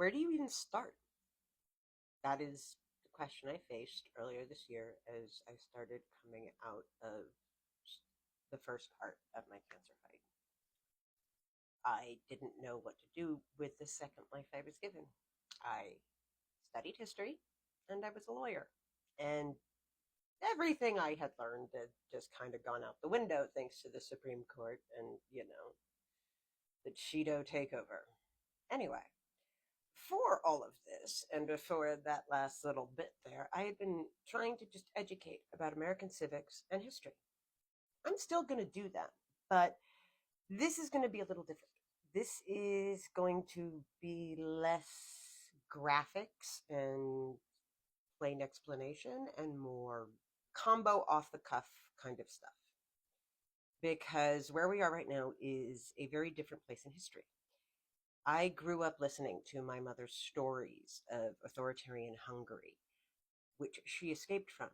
where do you even start? That is the question I faced earlier this year as I started coming out of the first part of my cancer fight. I didn't know what to do with the second life I was given. I studied history and I was a lawyer. And everything I had learned had just kind of gone out the window thanks to the Supreme Court and, the Cheeto takeover. Anyway, for all of this and before that last little bit there, I had been trying to just educate about American civics and history. I'm still going to do that, but this is going to be a little different. This is going to be less graphics and plain explanation and more combo off the cuff kind of stuff. Because where we are right now is a very different place in history. I grew up listening to my mother's stories of authoritarian Hungary, which she escaped from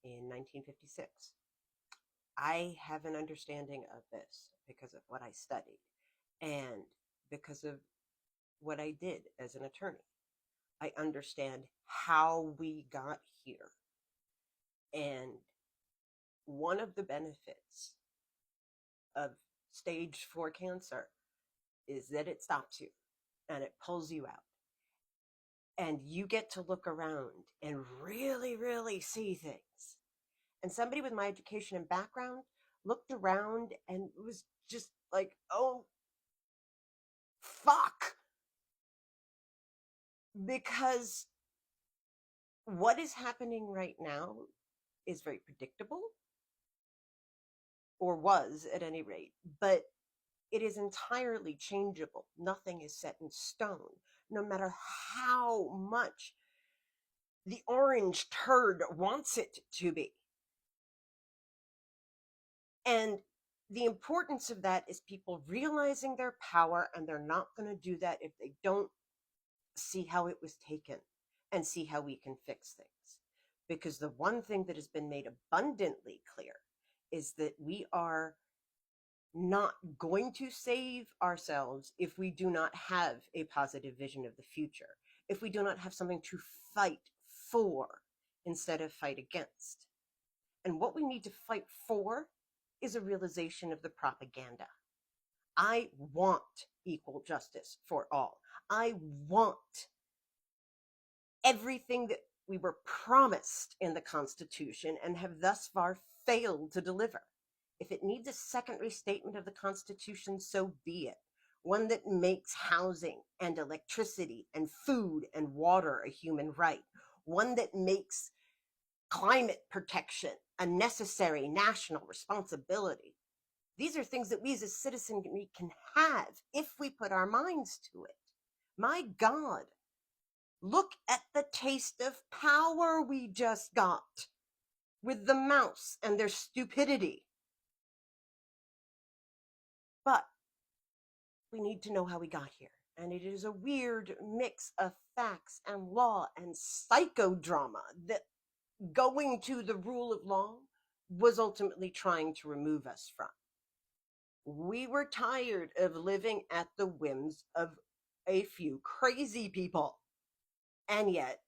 in 1956. I have an understanding of this because of what I studied and because of what I did as an attorney. I understand how we got here. And one of the benefits of stage 4 cancer is that it stops you and it pulls you out. And you get to look around and really, really see things. And somebody with my education and background looked around and was just like, oh, fuck. Because what is happening right now is very predictable, or was at any rate, but it is entirely changeable. Nothing is set in stone, no matter how much the orange turd wants it to be. And the importance of that is people realizing their power, and they're not going to do that if they don't see how it was taken and see how we can fix things. Because the one thing that has been made abundantly clear is that we are not going to save ourselves if we do not have a positive vision of the future, if we do not have something to fight for instead of fight against. And what we need to fight for is a realization of the propaganda. I want equal justice for all. I want everything that we were promised in the Constitution and have thus far failed to deliver. If it needs a second restatement of the Constitution, so be it. One that makes housing and electricity and food and water a human right. One that makes climate protection a necessary national responsibility. These are things that we as a citizenry can have if we put our minds to it. My God, look at the taste of power we just got with the mouse and their stupidity. But we need to know how we got here. And it is a weird mix of facts and law and psychodrama that going to the rule of law was ultimately trying to remove us from. We were tired of living at the whims of a few crazy people. And yet,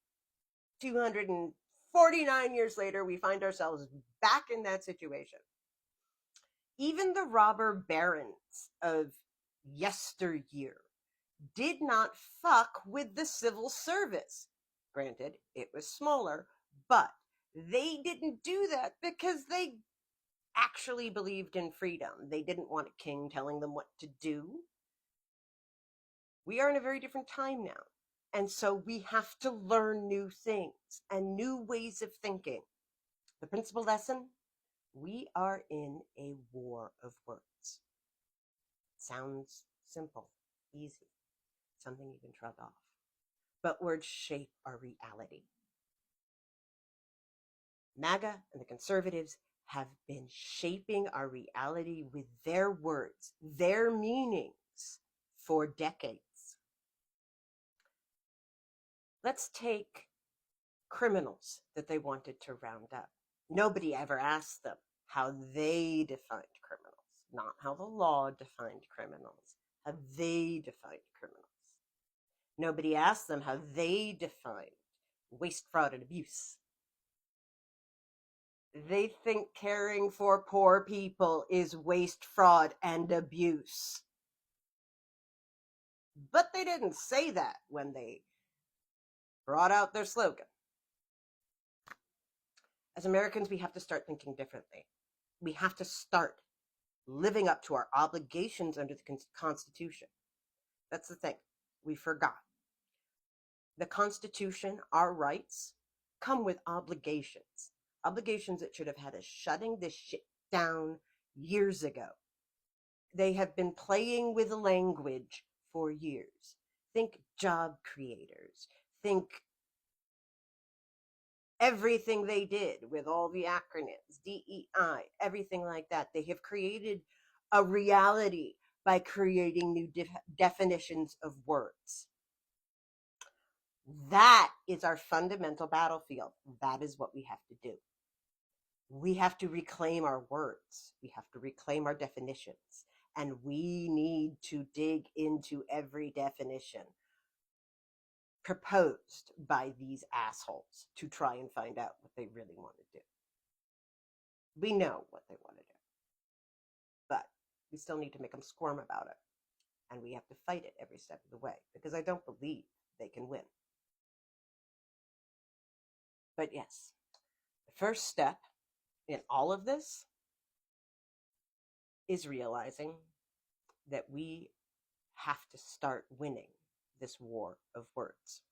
249 years later, we find ourselves back in that situation. Even the robber barons of yesteryear did not fuck with the civil service. Granted, it was smaller, but they didn't do that because they actually believed in freedom. They didn't want a king telling them what to do. We are in a very different time now. And so we have to learn new things and new ways of thinking. The principal lesson, we are in a war of words. Sounds simple, easy, something you can shrug off. But words shape our reality. MAGA and the conservatives have been shaping our reality with their words, their meanings for decades. Let's take criminals that they wanted to round up. Nobody ever asked them how they defined criminals, not how the law defined criminals, how they defined criminals. Nobody asked them how they define waste, fraud, and abuse. They think caring for poor people is waste, fraud, and abuse. But they didn't say that when they brought out their slogan. As Americans, we have to start thinking differently. We have to start living up to our obligations under the Constitution. That's the thing. We forgot. The Constitution, our rights, come with obligations. Obligations that should have had us shutting this shit down years ago. They have been playing with language for years. Think job creators. Think everything they did with all the acronyms, DEI, everything like that. They have created a reality by creating new definitions of words. That is our fundamental battlefield. That is what we have to do. We have to reclaim our words. We have to reclaim our definitions. And we need to dig into every definition proposed by these assholes to try and find out what they really want to do. We know what they want to do, but we still need to make them squirm about it. And we have to fight it every step of the way because I don't believe they can win. But yes, the first step in all of this is realizing that we have to start winning this war of words.